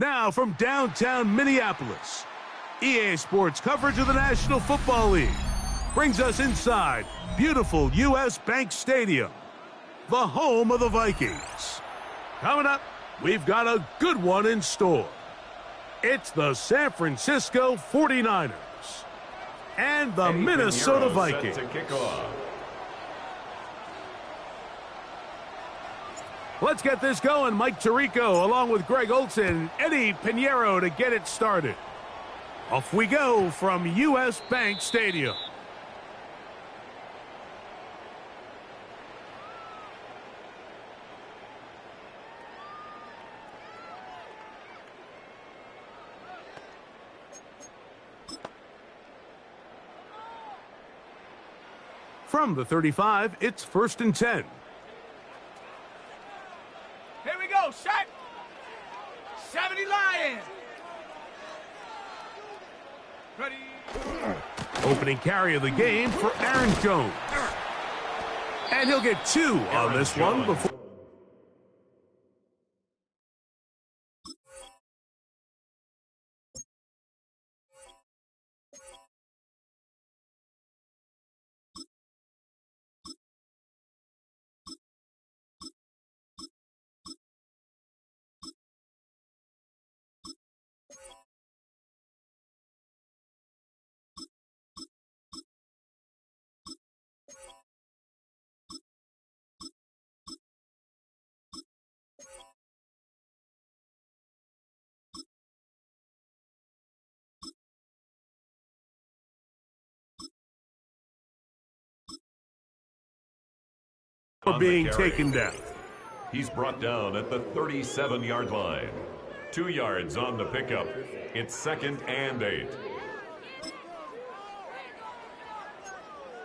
Now from downtown Minneapolis, EA Sports coverage of the National Football League brings us inside beautiful U.S. Bank Stadium, the home of the Vikings. Coming up, we've got a good one in store. It's the San Francisco 49ers and the Minnesota Vikings. Set to kick off. Let's get this going. Mike Tirico along with Greg Olson, Eddie Pinheiro to get it started. Off we go from U.S. Bank Stadium. From the 35, it's 1st and 10. Here we go, shot. 70 Lions. Ready. Opening carry of the game for Aaron Jones. And he'll get 2 on this one before. Being taken down. He's brought down at the 37-yard line. 2 yards on the pickup. It's 2nd and 8.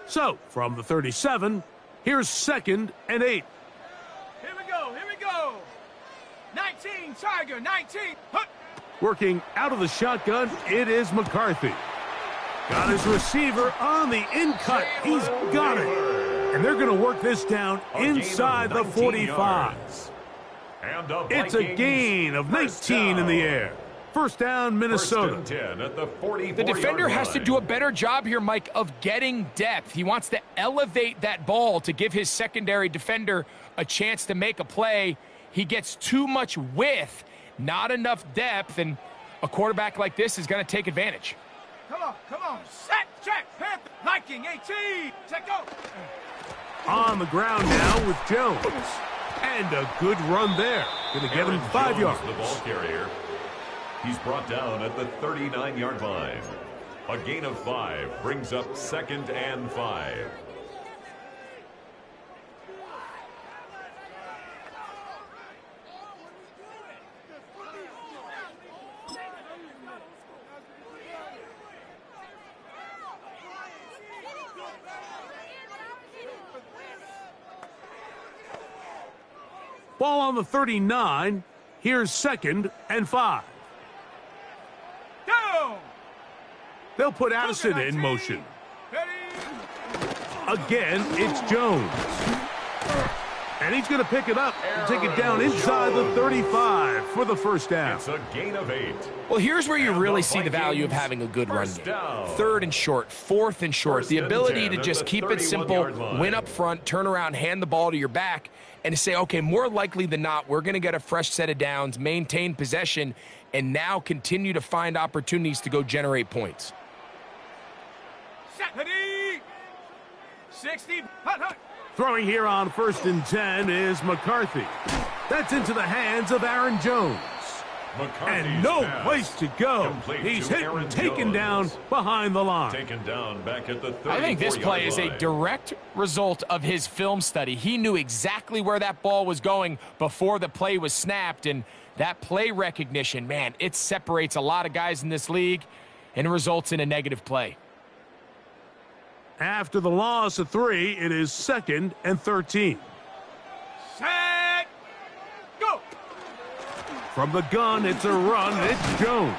So, from the 37, here's 2nd and 8. Here we go, here we go. 19, Tiger, 19. Hut. Working out of the shotgun, it is McCarthy. Got his receiver on the in-cut. He's got it. And they're going to work this down inside the 45. It's a gain of 19 in the air. First down, Minnesota. 10 at the 44-yard line. The defender has to do a better job here, Mike, of getting depth. He wants to elevate that ball to give his secondary defender a chance to make a play. He gets too much width, not enough depth, and a quarterback like this is going to take advantage. Come on. Set, check, Panther. Liking 18. Check, go. On the ground now with Jones. And a good run there. Going to get him 5 yards. The ball carrier. He's brought down at the 39-yard line. A gain of 5 brings up 2nd and 5. Ball on the 39. Here's 2nd and 5. Down. They'll put Addison in motion. Again, it's Jones. And he's going to pick it up and take it down inside the 35 for the first down. It's a gain of 8. Well, here's where you really see the value of having a good run game. 3rd and short, 4th and short. The ability to just keep it simple, win up front, turn around, hand the ball to your back, and to say, okay, more likely than not, we're going to get a fresh set of downs, maintain possession, and now continue to find opportunities to go generate points. 60. Throwing here on 1st and 10 is McCarthy. That's into the hands of Aaron Jones. And no place to go. He's hit and taken down behind the line. Taken down back at the 34-yard line. I think this play is a direct result of his film study. He knew exactly where that ball was going before the play was snapped, and that play recognition, man, it separates a lot of guys in this league and results in a negative play. After the loss of 3, it is 2nd and 13. Set. Go. From the gun, it's a run. It's Jones.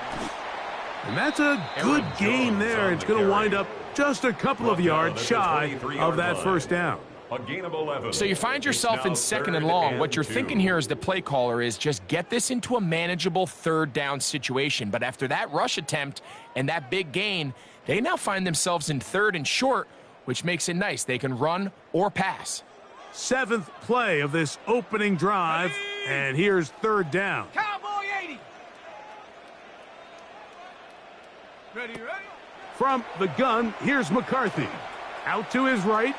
And that's a good gain there. It's going to wind up just a couple of yards shy of that first down. A gain of 11. So you find yourself in second and long. What you're thinking here as the play caller is just get this into a manageable third down situation. But after that rush attempt and that big gain, they now find themselves in third and short, which makes it nice. They can run or pass. 7th play of this opening drive, and here's third down. Cowboy 80. Ready. From the gun, here's McCarthy. Out to his right.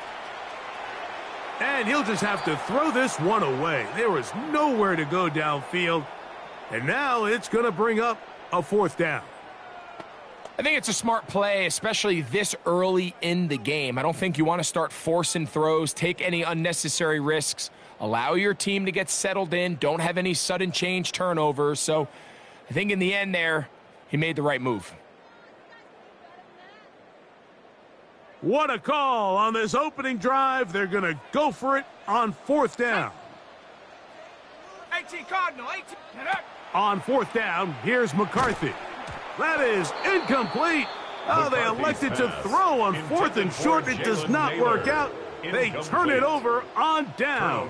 And he'll just have to throw this one away. There was nowhere to go downfield. And now it's going to bring up a 4th down. I think it's a smart play, especially this early in the game. I don't think you want to start forcing throws, take any unnecessary risks, allow your team to get settled in, don't have any sudden change turnovers. So I think in the end there, he made the right move. What a call on this opening drive. They're going to go for it on 4th down. 18 Cardinal, 18. On 4th down, here's McCarthy. That is incomplete. Oh, they elected to throw on 4th and short. It does not work out. They turn it over on down.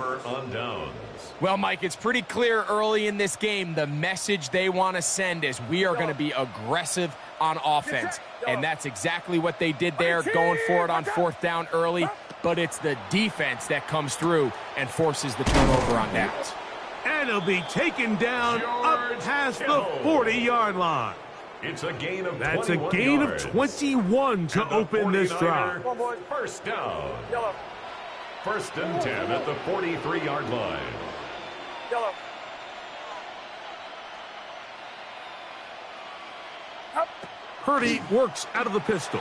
Well, Mike, it's pretty clear early in this game the message they want to send is we are going to be aggressive on offense. And that's exactly what they did there, going for it on 4th down early. But it's the defense that comes through and forces the turnover on downs. And he'll be taken down up past the 40-yard line. It's a gain of 21 That's a gain yards. of 21 to open this drive. First down. 1st and 10 at the 43-yard line. Purdy works out of the pistol.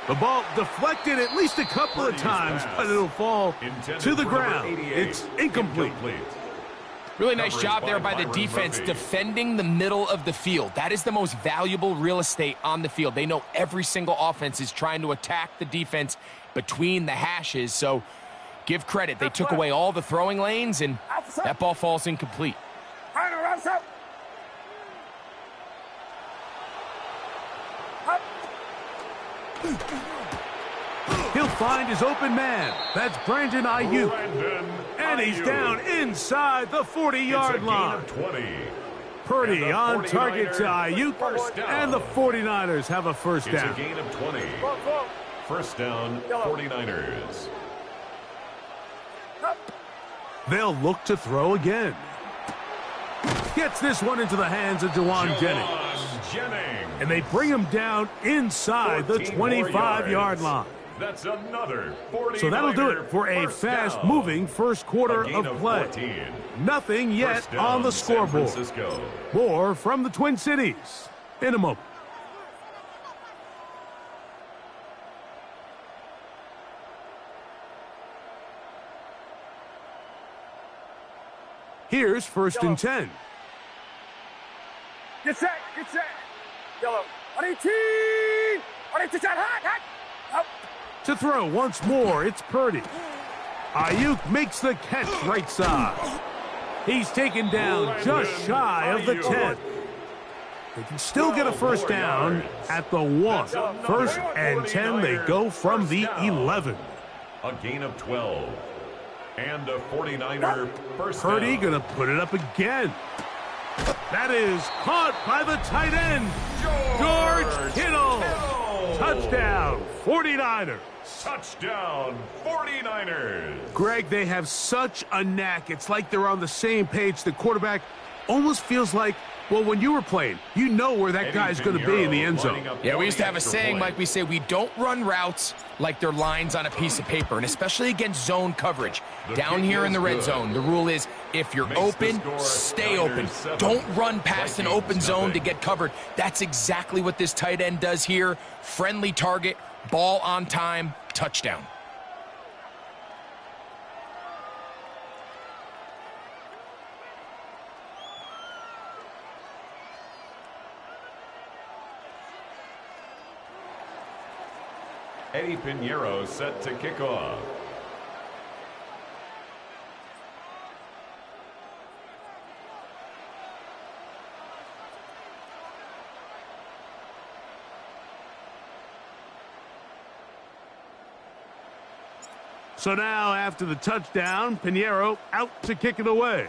The ball deflected at least a couple of times, but it'll fall to the ground. It's incomplete. Really nice job there by the defense defending the middle of the field. That is the most valuable real estate on the field. They know every single offense is trying to attack the defense between the hashes, so give credit. They took away all the throwing lanes, and that ball falls incomplete. He'll find his open man. That's Brandon Ayuk. And he's down inside the 40-yard line. Purdy on target to Ayuk, and the 49ers have a first down. It's a gain of 20. First down, 49ers. They'll look to throw again. Gets this one into the hands of Jawan Jennings. And they bring him down inside the 25-yard line. That's another 49er. So that'll do it for a fast-moving first quarter of play. 14. Nothing yet on the scoreboard. More from the Twin Cities in a moment. Here's 1st and 10. Get set. Yellow. 18. Hot. To throw once more, it's Purdy. Ayuk makes the catch right side. He's taken down just shy of the 10. They can still get a first down at the 1. 1st and 10, they go from the 11. A gain of 12. And a 49er first down. Purdy going to put it up again. That is caught by the tight end, George Kittle. Touchdown, 49ers. Touchdown, 49ers. Greg, they have such a knack. It's like they're on the same page. The quarterback almost feels like, well, when you were playing, you know where that guy's going to be in the end zone. Yeah, we used to have a saying, Mike, we say we don't run routes like they're lines on a piece of paper, and especially against zone coverage. Down here in the red zone, the rule is if you're open, stay open. Don't run past an open zone to get covered. That's exactly what this tight end does here. Friendly target, ball on time, touchdown. Eddie Pinheiro set to kick off. So now, after the touchdown, Pinheiro out to kick it away.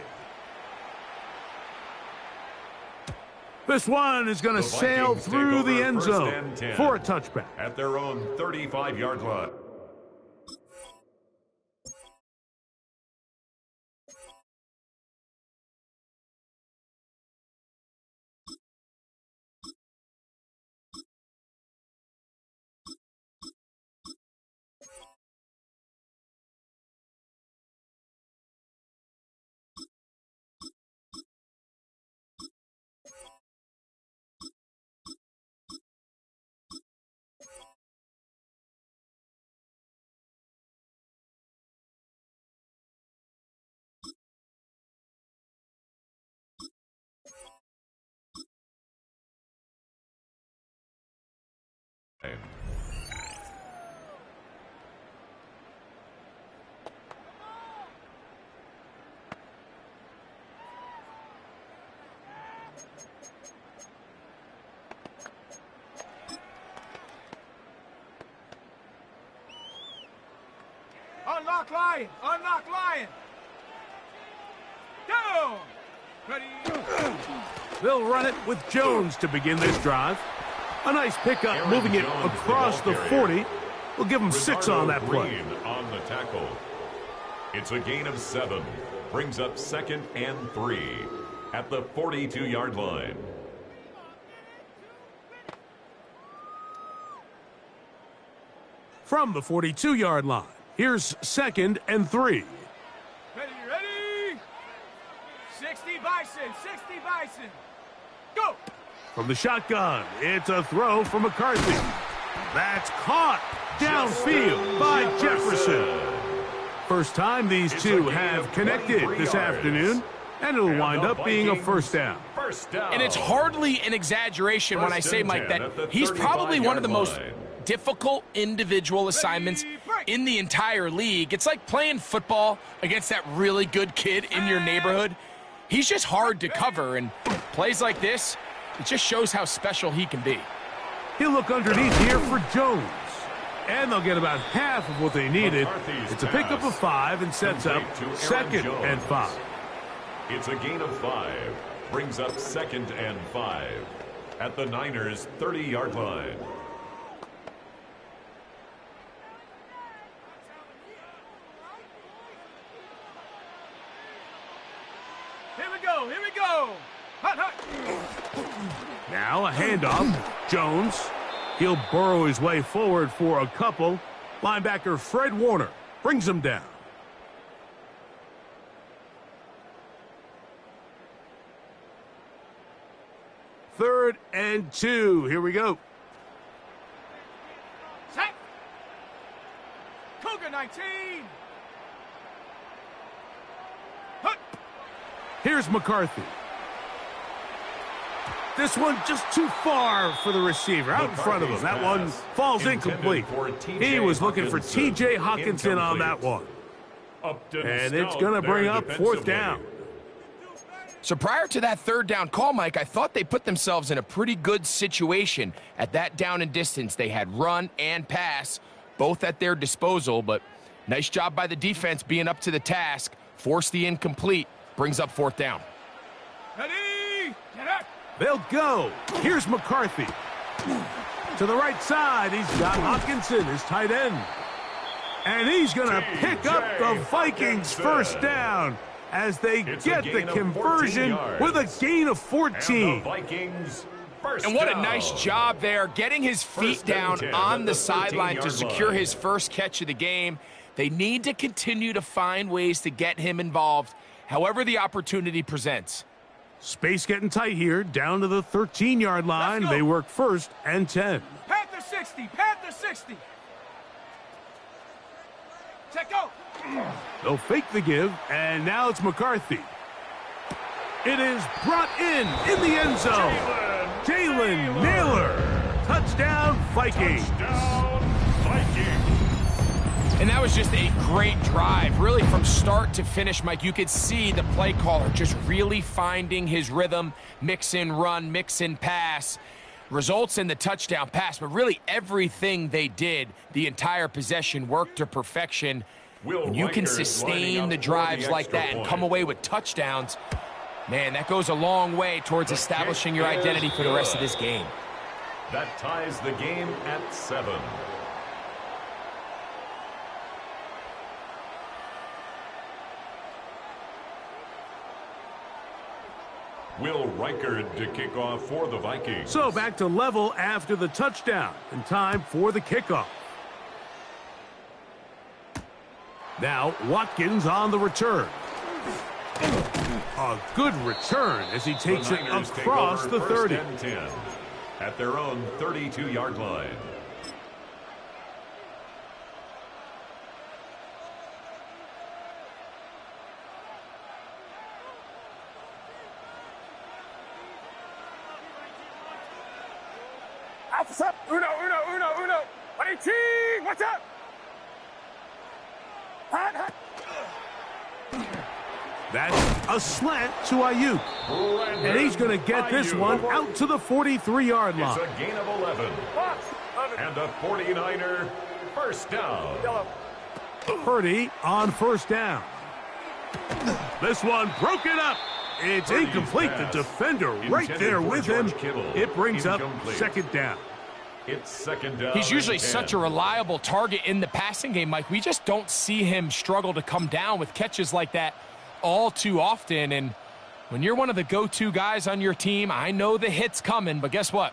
This one is going to sail through the end zone for a touchback. At their own 35-yard line. Unlock Lion! Unlock Lion! Down! Ready? They'll run it with Jones to begin this drive. A nice pickup, moving it across the 40. We'll give him 6 on that play. On the tackle. It's a gain of 7. Brings up 2nd and 3 at the 42-yard line. From the 42-yard line, here's 2nd and 3. Ready, ready! 60 Bison, 60 Bison. Go! From the shotgun, it's a throw from McCarthy. That's caught downfield by Jefferson. First time these two have connected this afternoon, and it'll wind up being a first down. And it's hardly an exaggeration when I say, Mike, that he's probably one of the most difficult individual assignments in the entire league. It's like playing football against that really good kid in your neighborhood. He's just hard to cover, and plays like this, it just shows how special he can be. He'll look underneath here for Jones. And they'll get about half of what they needed. It's a pickup of 5 and sets up 2nd and 5. It's a gain of 5. Brings up 2nd and 5 at the Niners' 30-yard line. Here we go, here we go! Hut, hut. Now a handoff. Jones. He'll burrow his way forward for a couple. Linebacker Fred Warner brings him down. Third and 2. Here we go. Set! Cougar 19! Hut! Here's McCarthy. This one just too far for the receiver, out in front of him. That one falls incomplete. He was looking for T.J. Hawkinson on that one. And it's going to bring up 4th down. So prior to that 3rd down call, Mike, I thought they put themselves in a pretty good situation. At that down and distance, they had run and pass, both at their disposal, but nice job by the defense being up to the task. Force the incomplete, brings up 4th down. Ready? Get up! They'll go. Here's McCarthy. To the right side, he's got Hawkinson, his tight end. And he's going to pick up the Vikings' 1st down as they get the conversion with a gain of 14. And what a nice job there, getting his feet down on the sideline to secure his first catch of the game. They need to continue to find ways to get him involved, however the opportunity presents. Space getting tight here, down to the 13-yard line. They work 1st and 10. Panther 60, Panther 60. Check go. They'll fake the give, and now it's McCarthy. It is brought in the end zone. Jalen Naylor. Touchdown, Vikings. And that was just a great drive, really from start to finish, Mike. You could see the play caller just really finding his rhythm, mix in run, mix in pass. Results in the touchdown pass, but really everything they did, the entire possession worked to perfection. When you can sustain the drives like that and come away with touchdowns, man, that goes a long way towards establishing your identity for the rest of this game. That ties the game at 7. Will Reichard to kick off for the Vikings. So back to level after the touchdown, and time for the kickoff. Now Watkins on the return. A good return as he takes it across the 30. First and 10 at their own 32-yard line. Uno. 118, what's up? That's a slant to Ayuk. And he's going to get this one out to the 43-yard line. It's a gain of 11. And a 49er first down. Purdy on first down. This one broken up. It's incomplete. The defender right there with him. It brings up second down. It's second down. He's usually such a reliable target in the passing game, Mike. We just don't see him struggle to come down with catches like that all too often. And when you're one of the go-to guys on your team, I know the hit's coming, but guess what?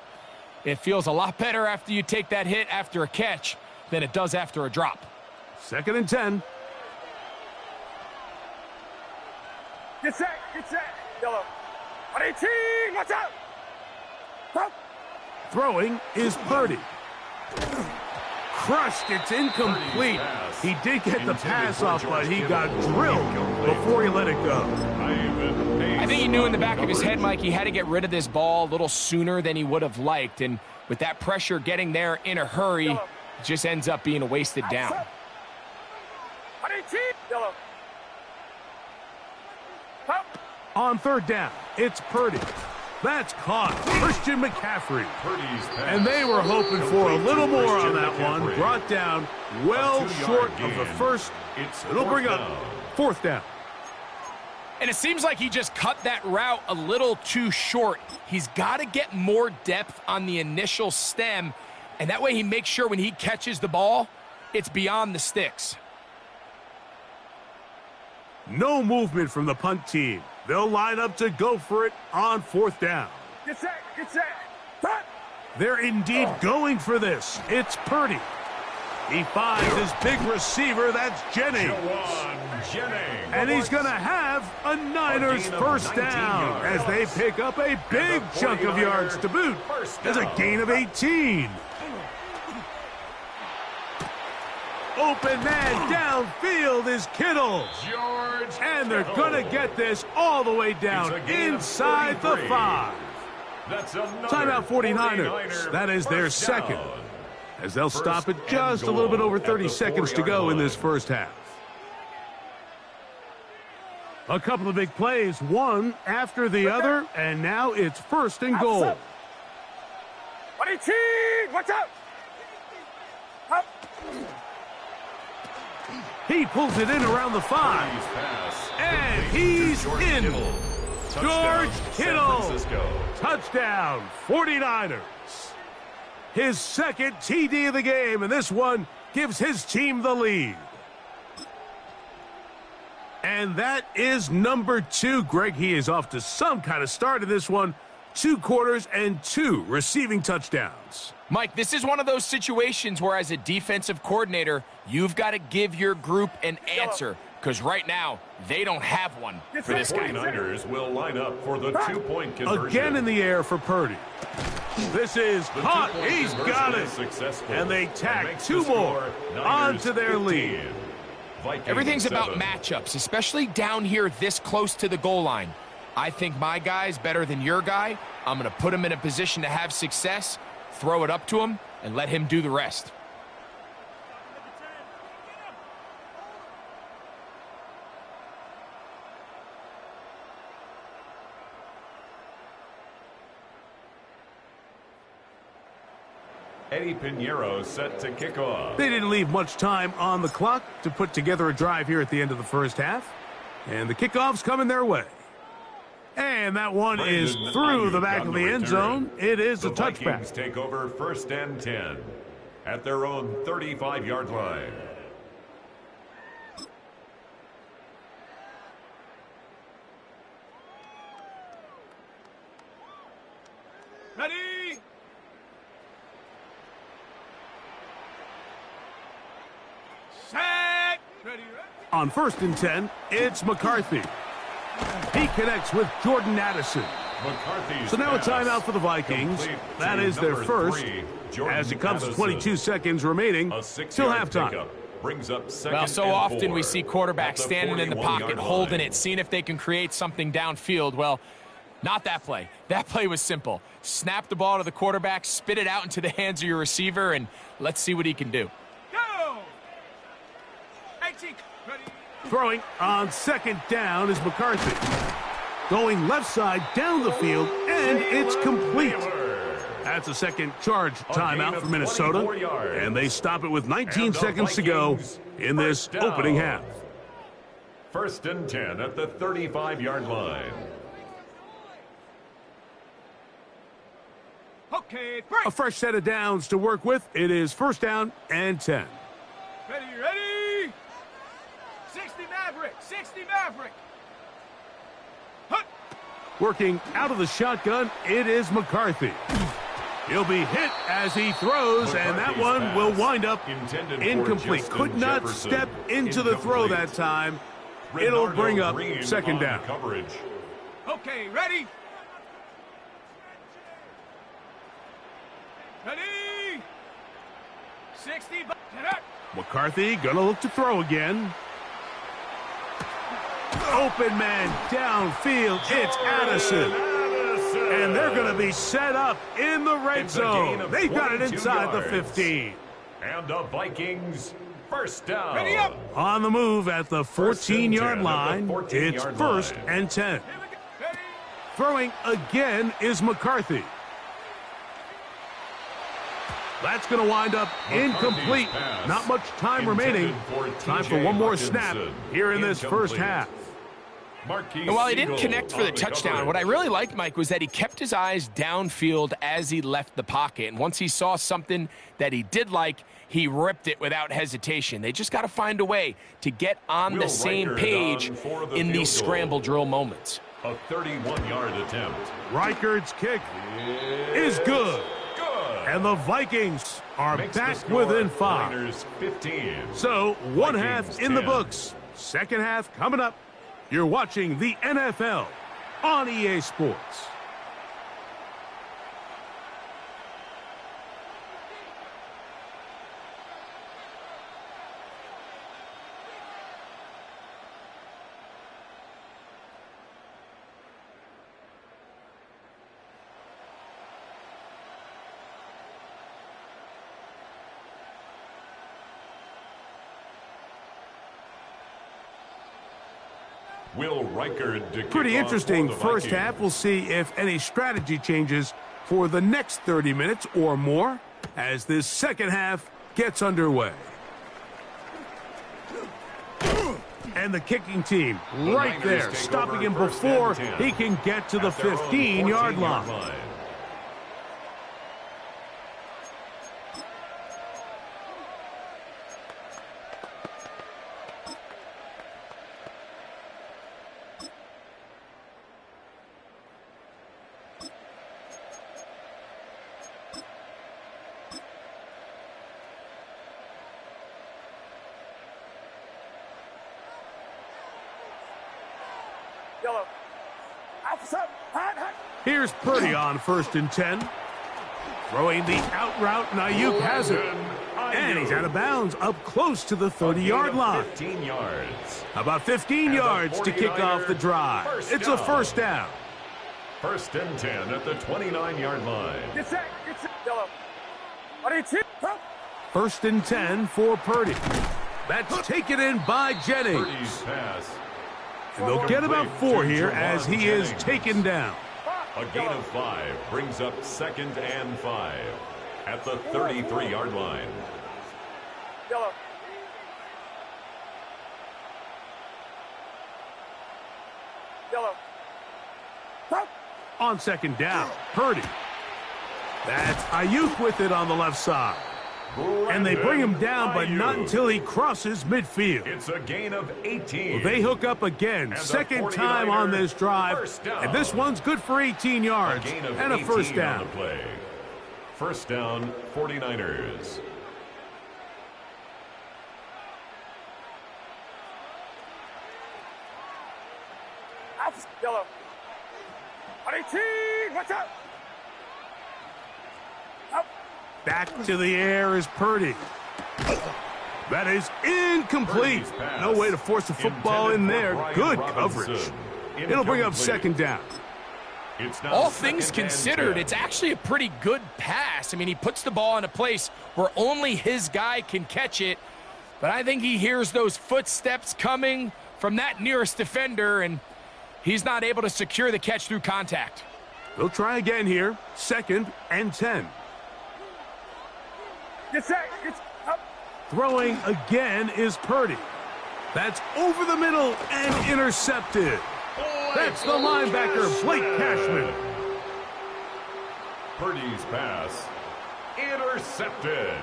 It feels a lot better after you take that hit after a catch than it does after a drop. Second and 10. Get set. Yellow. 118, what's up? Stop. Throwing is Purdy. Crushed, it's incomplete. He did get the pass off, but he got drilled before he let it go. I think he knew in the back of his head, Mike, he had to get rid of this ball a little sooner than he would have liked. And with that pressure getting there in a hurry, it just ends up being a wasted down. 118, yellow. On third down, it's Purdy. That's caught. Christian McCaffrey. And they were hoping for a little more on that one. Brought down well short of the first. It'll bring up fourth down. And it seems like he just cut that route a little too short. He's got to get more depth on the initial stem, and that way he makes sure when he catches the ball, it's beyond the sticks. No movement from the punt team. They'll line up to go for it on fourth down. Get set. Punt. They're indeed going for this. It's Purdy. He finds his big receiver. That's Jennings. And he's going to have a Niners first down as they pick up a big chunk of yards to boot. As a gain of 18. Open man downfield is Kittle. And they're going to get this all the way down inside the 5. Timeout 49ers. That is their second. As they'll stop it just a little bit over 30 seconds to go in this first half. A couple of big plays, one after the other, and now it's first and goal. 118, watch out! Up. He pulls it in around the 5. And he's in. George Kittle. Touchdown, 49ers. His second TD of the game, and this one gives his team the lead. And that is number 2. Greg, he is off to some kind of start in this one. 2 quarters and 2 receiving touchdowns. Mike, this is one of those situations where as a defensive coordinator, you've got to give your group an answer. Because right now, they don't have one for this guy. 49ers will line up for the 2-point conversion. Again in the air for Purdy. This is caught. He's got it. And they tack 2 more onto their lead. Everything's about matchups, especially down here this close to the goal line. I think my guy's better than your guy. I'm going to put him in a position to have success, throw it up to him, and let him do the rest. Eddie Pinheiro set to kick off. They didn't leave much time on the clock to put together a drive here at the end of the first half. And the kickoff's coming their way. And that one is through the back of the end zone. It is a touchback. The Vikings take over 1st and 10 at their own 35-yard line. Ready? Set. Ready. On 1st and 10, it's McCarthy. He connects with Jordan Addison. So now a timeout for the Vikings. That is their first, as it comes to 22 seconds remaining till halftime. Well, so often we see quarterbacks standing in the pocket, holding it, seeing if they can create something downfield. Well, not that play. That play was simple. Snap the ball to the quarterback, spit it out into the hands of your receiver, and let's see what he can do. Go! 18. Ready? Throwing on 2nd down is McCarthy. Going left side down the field, and it's complete. That's a second charge timeout for Minnesota, and they stop it with 19 seconds to go in this opening half. 1st and 10 at the 35-yard line. Okay, break. A fresh set of downs to work with. It is 1st down and 10. Ready, ready. 60 Maverick, 60 Maverick. Hut. Working out of the shotgun, it is McCarthy. He'll be hit as he throws, and that one will wind up incomplete. Could not step into the throw that time. It'll bring up 2nd down. Okay, ready. Ready. 60. McCarthy gonna look to throw again. Open man downfield. It's Addison. And they're going to be set up in the red zone. They've got it inside the 15. And the Vikings, 1st down. Ready up. On the move at the 14-yard line. It's 1st and 10. Throwing again is McCarthy. That's going to wind up incomplete. Not much time remaining. Time for one more snap here in this first half. And while he didn't connect for the touchdown, what I really liked, Mike, was that he kept his eyes downfield as he left the pocket. And once he saw something that he did like, he ripped it without hesitation. They just got to find a way to get on the same page in these scramble drill moments. A 31-yard attempt. Reichard's kick is good. And the Vikings are back within 5. So, one half in the books. Second half coming up. You're watching the NFL on EA Sports. Will Reichard Pretty interesting first half. We'll see if any strategy changes for the next 30 minutes or more as this second half gets underway. And the kicking team right there, stopping him before he can get to the 15-yard line. Here's Purdy on 1st and 10. Throwing the out route, and Ayuk has it. And he's out of bounds up close to the 30-yard line. 15 yards. About 15 yards to kick off the drive. It's a 1st down. 1st and 10 at the 29-yard line. Get set. Yellow. 1st and 10 for Purdy. That's taken in by Jennings. Purdy's pass. And they'll get about 4 here as he is taken down. A gain of 5 brings up 2nd and 5 at the 33-yard line. Yellow. Yellow. On second down, Purdy. That's Ayuk with it on the left side. And they bring him down, but not until he crosses midfield. It's a gain of 18. Well, they hook up again, second time on this drive. And this one's good for 18 yards and a first down. On the play. First down, 49ers. Yellow. 18, watch out. Back to the air is Purdy. That is incomplete. No way to force the football in there. Good coverage. It'll bring up second down. All things considered, it's actually a pretty good pass. I mean, he puts the ball in a place where only his guy can catch it. But I think he hears those footsteps coming from that nearest defender, and he's not able to secure the catch through contact. They'll try again here. Second and 10. Throwing again is Purdy. That's over the middle and intercepted. That's the linebacker, Blake Cashman. Purdy's pass intercepted.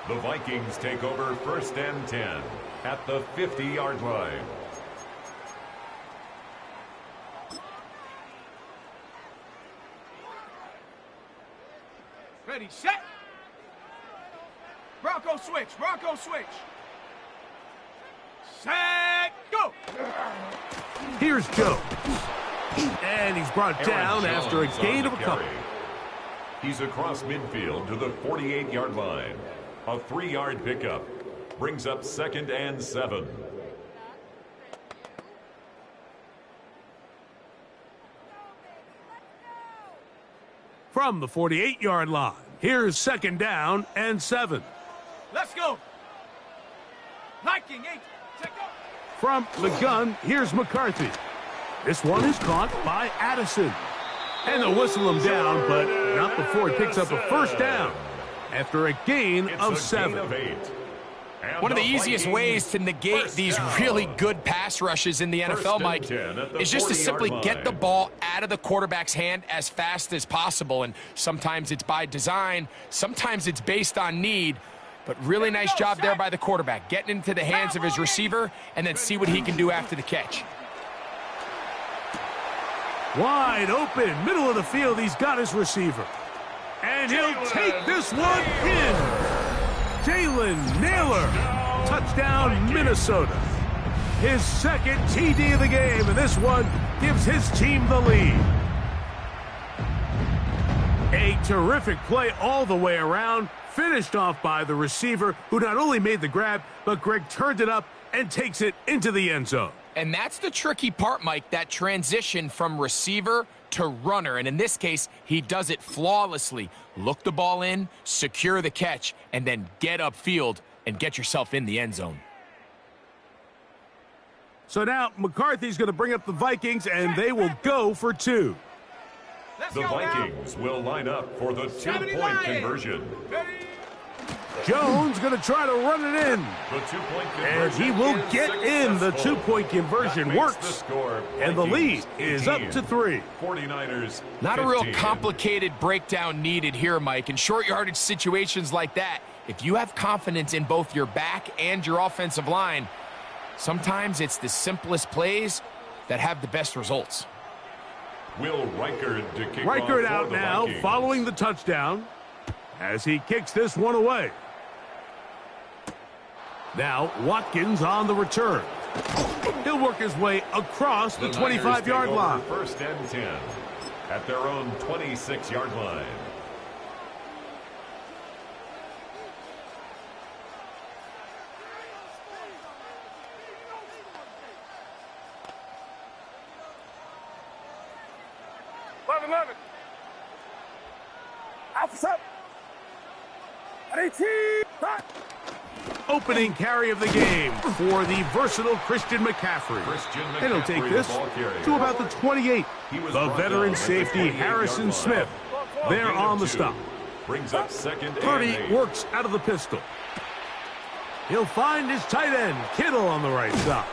The Vikings take over first and 10 at the 50-yard line. Ready, set. Bronco switch, Bronco switch. Set, go. Here's Joe. And he's brought down after a gain of a couple. He's across midfield to the 48-yard line. A 3-yard pickup brings up second and 7. From the 48-yard line, here's second down and 7. Let's go. Liking 8. Take off. From the gun, here's McCarthy. This one is caught by Addison. And they'll whistle him down, but not before he picks up a first down after a gain of 7. One of the easiest ways to negate these really good pass rushes in the NFL, Mike, is just to simply get the ball out of the quarterback's hand as fast as possible. And sometimes it's by design, sometimes it's based on need. But really nice job there by the quarterback, getting into the hands of his receiver and then see what he can do after the catch. Wide open, middle of the field, he's got his receiver. And he'll take this one in. Jalen Naylor, touchdown Minnesota. His second TD of the game, and this one gives his team the lead. A terrific play all the way around, finished off by the receiver, who not only made the grab, but Greg turned it up and takes it into the end zone. And that's the tricky part, Mike, that transition from receiver to runner. And in this case, he does it flawlessly. Look the ball in, secure the catch, and then get upfield and get yourself in the end zone. So now McCarthy's going to bring up the Vikings, and they will go for 2. The Vikings will line up for the 2-point conversion. Jones going to try to run it in. The 2-point conversion. And he will get in. The 2-point conversion works. And the lead is up to 3. 49ers. Not a real complicated breakdown needed here, Mike. In short yardage situations like that, if you have confidence in both your back and your offensive line, sometimes it's the simplest plays that have the best results. Will Reichard to kick Reichard off out now, Vikings. following the touchdown, as he kicks this one away. Now Watkins on the return. He'll work his way across the 25-yard line. First and 10 at their own 26-yard line. Opening carry of the game for the versatile Christian McCaffrey. And he'll take this to about the 28. The veteran safety Harrison Smith there on the stop. brings up second Purdy and 8. works out of the pistol. He'll find his tight end, Kittle, on the right side.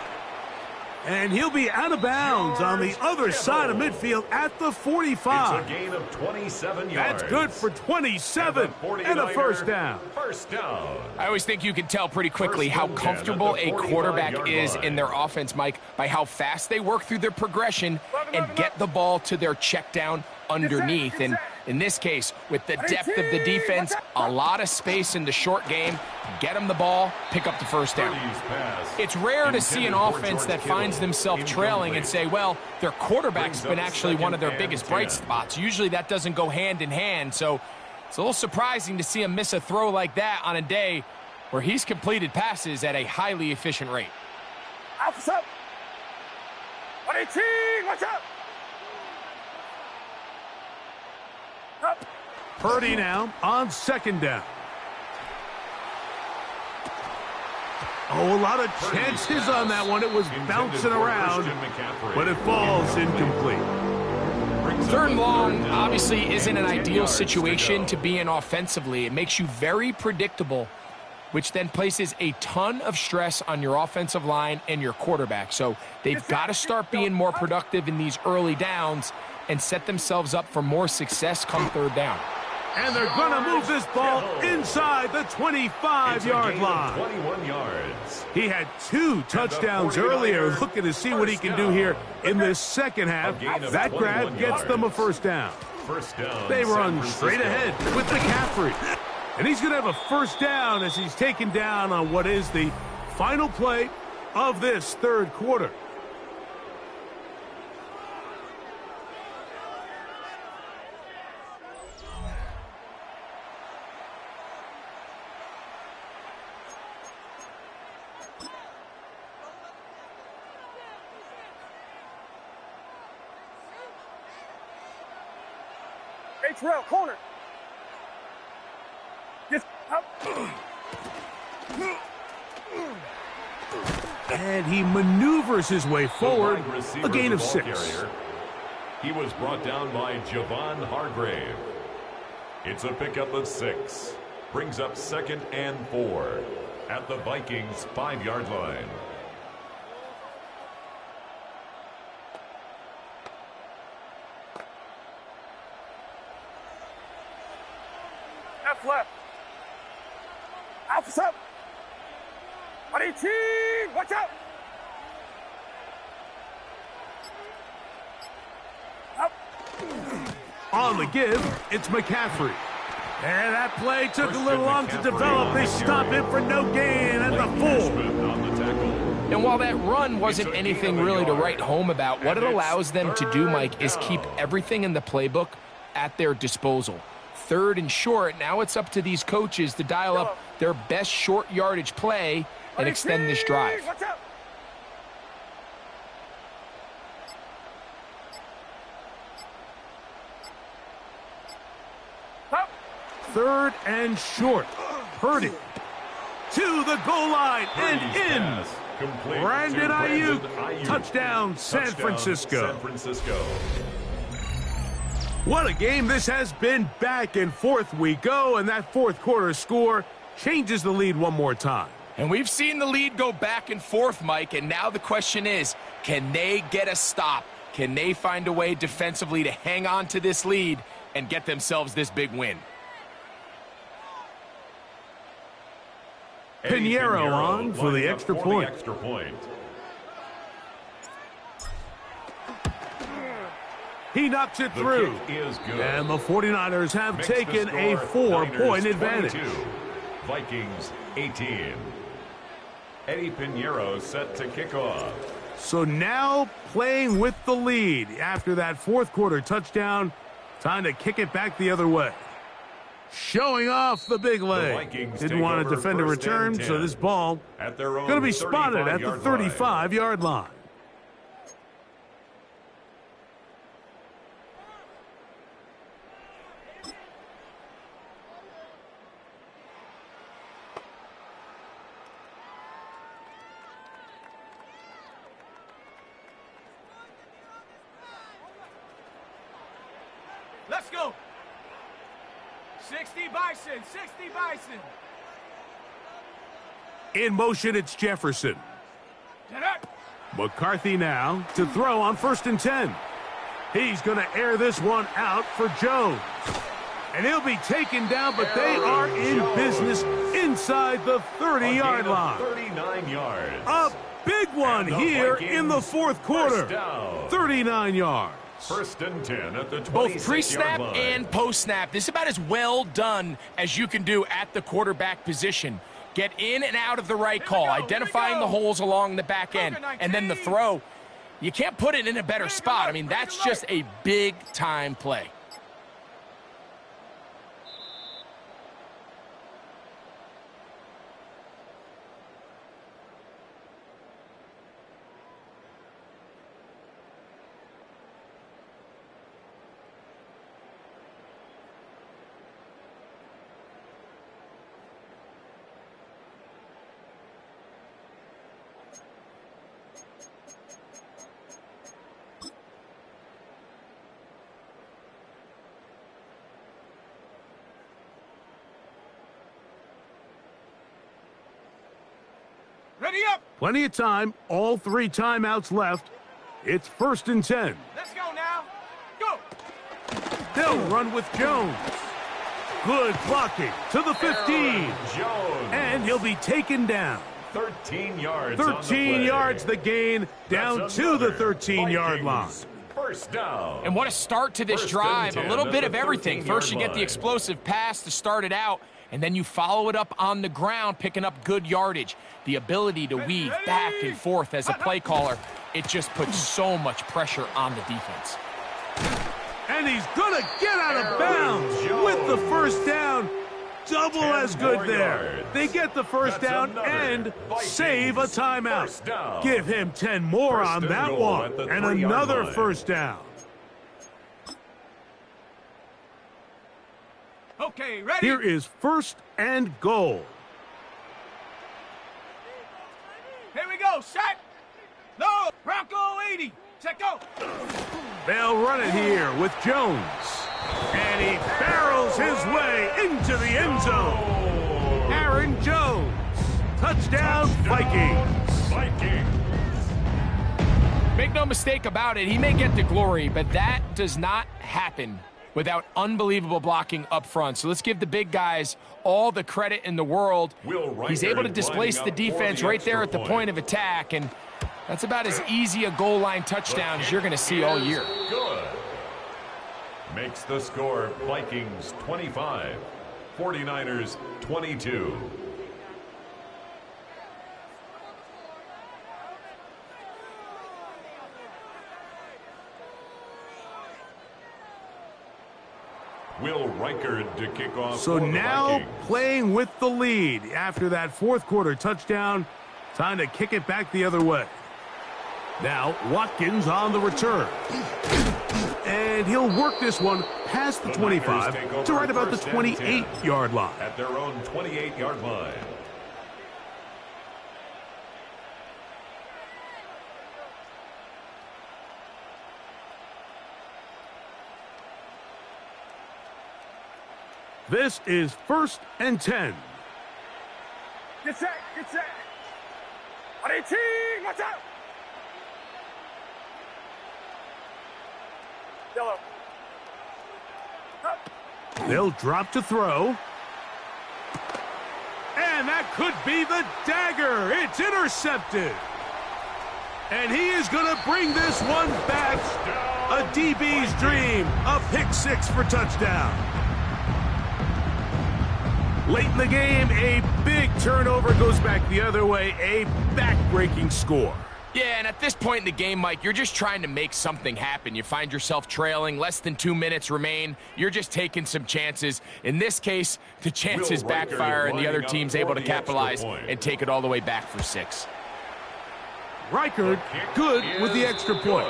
And he'll be out of bounds on the other side of midfield at the 45. It's a gain of 27 That's yards. good for 27 and a first down. First down. I always think you can tell pretty quickly how comfortable a quarterback is in their offense, Mike, by how fast they work through their progression and get the ball to their check down underneath. And in this case, with the depth of the defense, a lot of space in the short game, get them the ball, pick up the first down. It's rare to see an offense that finds themselves trailing and say, well, their quarterback's been actually one of their biggest bright spots. Usually that doesn't go hand in hand, so it's a little surprising to see him miss a throw like that on a day where he's completed passes at a highly efficient rate. Officer! 118, watch out! Purdy now on second down. Oh, a lot of chances on that one. It was bouncing around, but it falls incomplete. Third and long obviously isn't an ideal situation to be in offensively. It makes you very predictable, which then places a ton of stress on your offensive line and your quarterback. So they've got to start being more productive in these early downs and set themselves up for more success come third down. And they're going to move this ball inside the 25-yard line. 21 yards. He had 2 touchdowns earlier. Looking to see what he can do here in this second half. That grab gets them a first down. First down. They run straight ahead with McCaffrey. And he's going to have a first down as he's taken down on what is the final play of this third quarter. Trail corner. Just up. And he maneuvers his way forward. A gain of 6. He was brought down by Javon Hargrave. It's a pickup of 6. Brings up second and 4 at the Vikings' 5-yard line. Left. Officer! 118, watch out! Up. On the give, it's McCaffrey. And that play took a little long to develop. They stop him for no gain at the full. And while that run wasn't anything really to write home about, what it allows them to do, Mike, is keep everything in the playbook at their disposal. Third and short, now it's up to these coaches to dial up their best short yardage play and extend this drive. Third and short. Purdy to the goal line and in. Brandon Ayuk, touchdown San Francisco. What a game this has been. Back and forth we go, and that fourth quarter score changes the lead one more time. And we've seen the lead go back and forth, Mike, and now the question is, can they get a stop? Can they find a way defensively to hang on to this lead and get themselves this big win? Pinheiro on for the extra point. He knocks it through. And the 49ers have taken a 4-point advantage. Vikings 18. Eddie Pinheiro set to kick off. So now playing with the lead after that fourth quarter touchdown. Time to kick it back the other way. Showing off the big leg. Didn't want to defend a return, so this ball going to be spotted at the 35-yard line. 60 Bison, 60 Bison. In motion, it's Jefferson. Get up. McCarthy now to throw on 1st and 10. He's going to air this one out for Jones. And he'll be taken down, but they are in business inside the 30-yard line. 39 yards. A big one here in the fourth quarter. 39 yards. 1st and 10 at the 26-yard line. Both pre-snap and post-snap. This is about as well done as you can do at the quarterback position. Get in and out of the right call, identifying the holes along the back end, and then the throw. You can't put it in a better spot. I mean, that's just a big-time play. Ready up. Plenty of time. All 3 timeouts left. It's 1st and 10. Let's go now. Go. They'll run with Jones. Good blocking to the 15. Jones. And he'll be taken down. 13 yards. 13 yards the gain, down to the 13-yard line. First down. And what a start to this drive. A little bit of everything. First you get the explosive pass to start it out, and then you follow it up on the ground, picking up good yardage. The ability to weave back and forth as a play caller, it just puts so much pressure on the defense. And he's going to get out of bounds with the first down. Double as good there. Yards. They get the first down and save a timeout. Give him 10 more on that one. And another first down. Okay, ready? Here is 1st and goal. Here we go. Set. No. Bronco 80. Set go. They'll run it here with Jones. And he barrels his way into the end zone. Aaron Jones. Touchdown, Vikings. Make no mistake about it, he may get the glory, but that does not happen without unbelievable blocking up front. So let's give the big guys all the credit in the world. He's able to displace the defense right there at the point of attack, and that's about as easy a goal line touchdown as you're going to see all year. Good. Makes the score Vikings 25, 49ers 22. Will Reichard to kick off. So now Vikings. playing with the lead after that fourth quarter touchdown. Time to kick it back the other way. Now Watkins on the return. And he'll work this one past the 25 to right about the 28-yard line. At their own 28-yard line. This is 1st and 10. Get set. Get set. 18. Watch out. Yellow. They'll drop to throw. And that could be the dagger. It's intercepted. And he is going to bring this one back. A DB's dream. A pick six for touchdown. Late in the game, a big turnover goes back the other way. A back-breaking score. Yeah, and at this point in the game, Mike, you're just trying to make something happen. You find yourself trailing, less than 2 minutes remain. You're just taking some chances. In this case, the chances backfire, and the other team's able to capitalize and take it all the way back for 6. Reichard good with the extra point.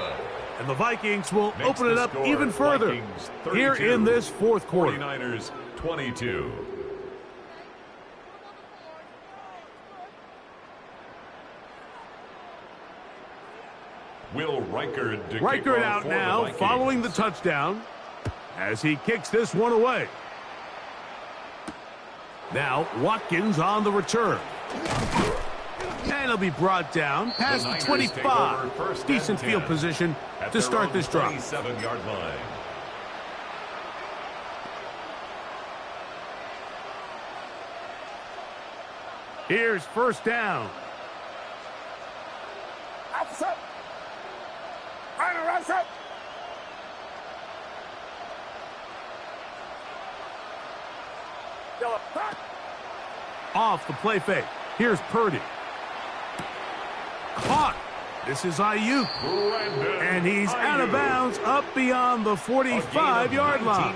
And the Vikings will open it up even further here in this fourth quarter. 49ers 22. Will Reichard out now following the touchdown as he kicks this one away. Now Watkins on the return. And he'll be brought down past the 25. Decent field position to start this drive. 27-yard line. Here's first down. Off the play fake. Here's Purdy. Caught. This is Ayuk. And he's out of bounds up beyond the 45-yard line.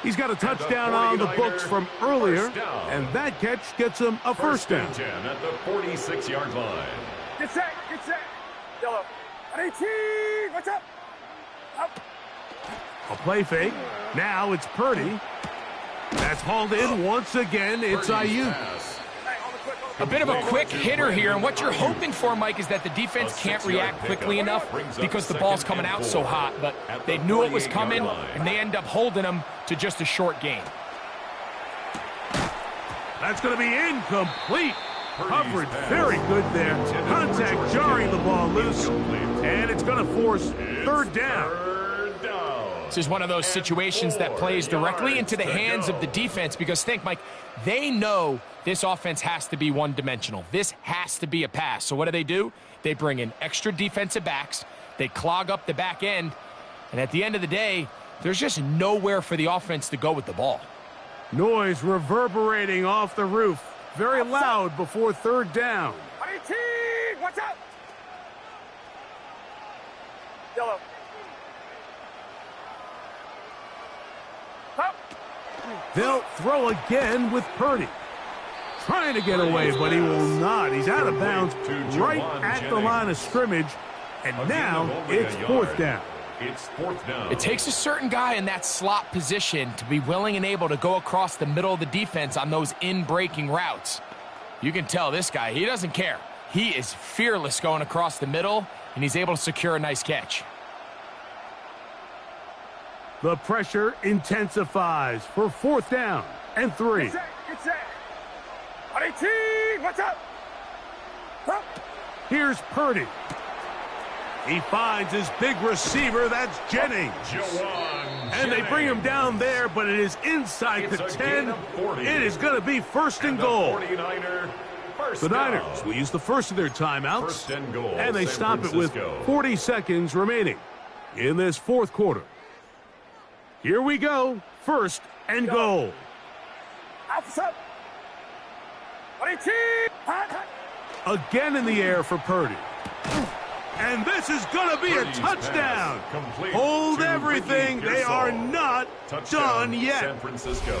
He's got a touchdown on the books from earlier, and that catch gets him a first down. 10 at the 46-yard line. Get set, get set. Yellow. 18, what's up? Up. A play fake. Now it's Purdy. That's hauled in once again. It's Ayuk. A bit of a quick hitter here, and what you're hoping for, Mike, is that the defense can't react quickly enough because the ball's coming out so hot, but they knew it was coming, and they end up holding them to just a short gain. That's going to be incomplete. Coverage very good there. Contact jarring the ball loose, and it's going to force third down. This is one of those situations that plays directly into the hands of the defense because think, Mike, they know this offense has to be one-dimensional. This has to be a pass. So what do? They bring in extra defensive backs. They clog up the back end. And at the end of the day, there's just nowhere for the offense to go with the ball. Noise reverberating off the roof. Very loud before third down. 18, what's up? Yellow. They'll throw again with Purdy. Trying to get away, but he will not. He's out of bounds right at the line of scrimmage. And now it's fourth down. It's fourth down. It takes a certain guy in that slot position to be willing and able to go across the middle of the defense on those in-breaking routes. You can tell this guy, he doesn't care. He is fearless going across the middle, and he's able to secure a nice catch. The pressure intensifies for fourth down and 3. Get set. 18, what's up? Up. Here's Purdy. He finds his big receiver. That's Jennings. And they bring him down there, but it is inside the 10. It is going to be first and goal. The Niners will use the first of their timeouts, and they stop it with 40 seconds remaining in this fourth quarter. Here we go. First and goal. Again in the air for Purdy. And this is going to be a touchdown. Hold everything. They are not done yet. San Francisco.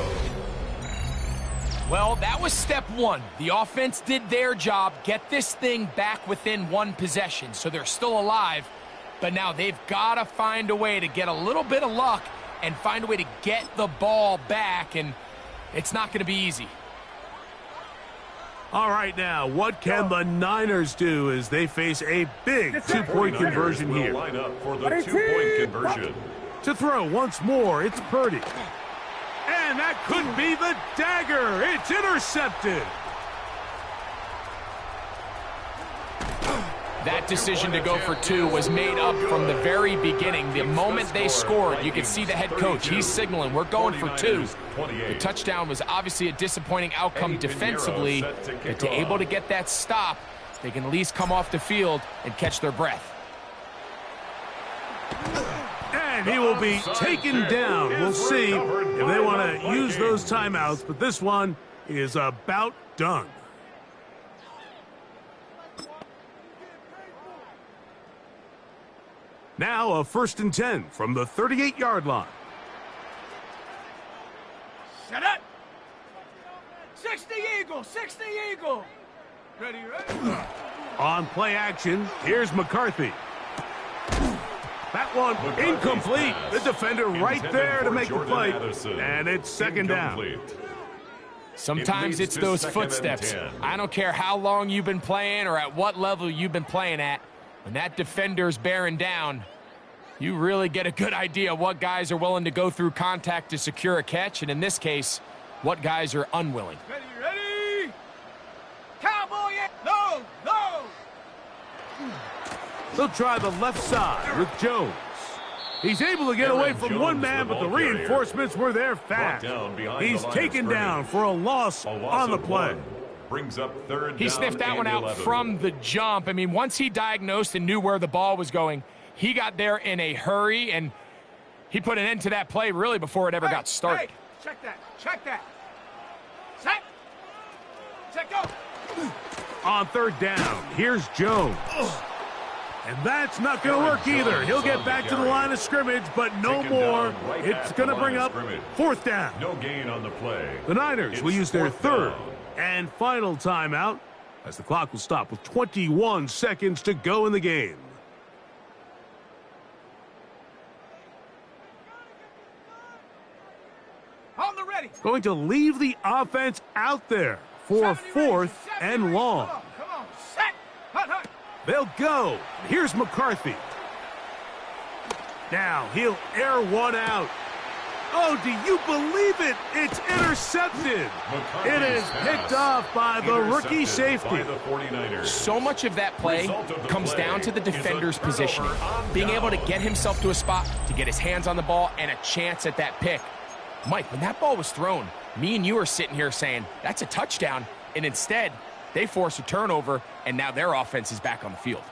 Well, that was step one. The offense did their job, get this thing back within one possession, so they're still alive. But now they've got to find a way to get a little bit of luck and find a way to get the ball back, and it's not going to be easy. All right, now, what can the Niners do as they face a big two-point conversion here? Line up for the two-point conversion. To throw once more, it's Purdy. And that could be the dagger. It's intercepted. That decision to go for 2 was made up from the very beginning. The moment they scored, you could see the head coach. He's signaling, we're going for 2. The touchdown was obviously a disappointing outcome defensively, but to able to get that stop, they can at least come off the field and catch their breath. And he will be taken down. We'll see if they want to use those timeouts, but this one is about done. Now a 1st and 10 from the 38-yard line. Shut up. 60 Eagle, 60 Eagle. Ready. On play action, here's McCarthy. That one incomplete. The defender right there to make the play. And it's second down. Sometimes it's those footsteps. I don't care how long you've been playing or at what level you've been playing at. When that defender's bearing down, you really get a good idea what guys are willing to go through contact to secure a catch. And in this case, what guys are unwilling. Ready? Cowboy, no! They'll try the left side with Jones. He's able to get away from one man, but the reinforcements were there fast. He's taken down for a loss on the play. Brings up third down. He sniffed that one out 11. from the jump. I mean, once he diagnosed and knew where the ball was going, he got there in a hurry, and he put an end to that play really before it ever got started. Hey, check that. Set, go. On third down, here's Jones. And that's not going to work either. He'll get back to the line of scrimmage, but no more. It's going to bring up fourth down. No gain on the play. The Niners will use their third and final timeout as the clock will stop with 21 seconds to go in the game. On the ready. Going to leave the offense out there for fourth and long. Come on. Set. Hut. They'll go. Here's McCarthy. Now he'll air one out. Oh, do you believe it? It's intercepted. It is picked off by the rookie safety. So much of that play comes down to the defender's positioning, being able to get himself to a spot, to get his hands on the ball, and a chance at that pick. Mike, when that ball was thrown, me and you are sitting here saying, that's a touchdown, and instead, they force a turnover, and now their offense is back on the field.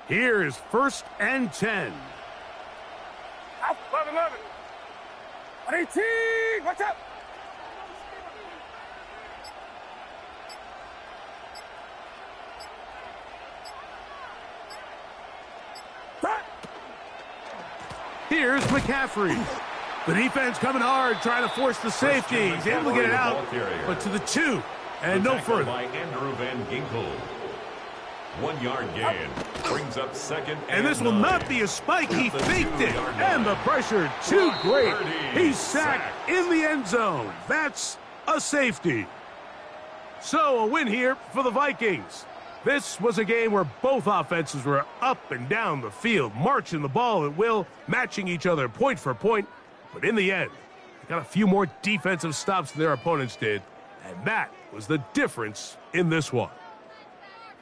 Here is first and 10. 11. 18. Watch out. Here's McCaffrey. The defense coming hard, trying to force the safety. He's able to get it out, but to the 2 and no further. By Andrew Van Ginkel. 1 yard gain. Brings up second And this will not be a spike. He faked it. And the pressure too great. He's sacked in the end zone. That's a safety. So a win here for the Vikings. This was a game where both offenses were up and down the field, marching the ball at will, matching each other point for point. But in the end, they got a few more defensive stops than their opponents did. And that was the difference in this one.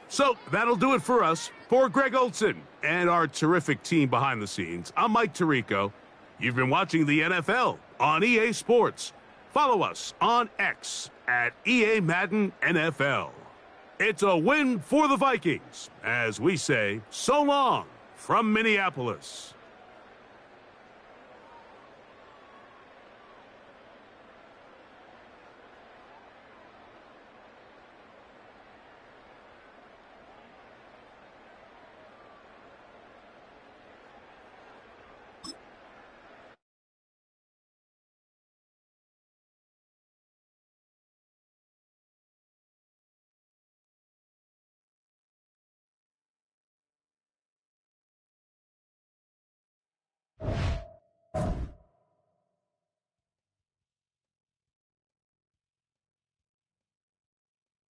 So that'll do it for us. For Greg Olson and our terrific team behind the scenes, I'm Mike Tirico. You've been watching the NFL on EA Sports. Follow us on X at EA Madden NFL. It's a win for the Vikings, as we say so long from Minneapolis.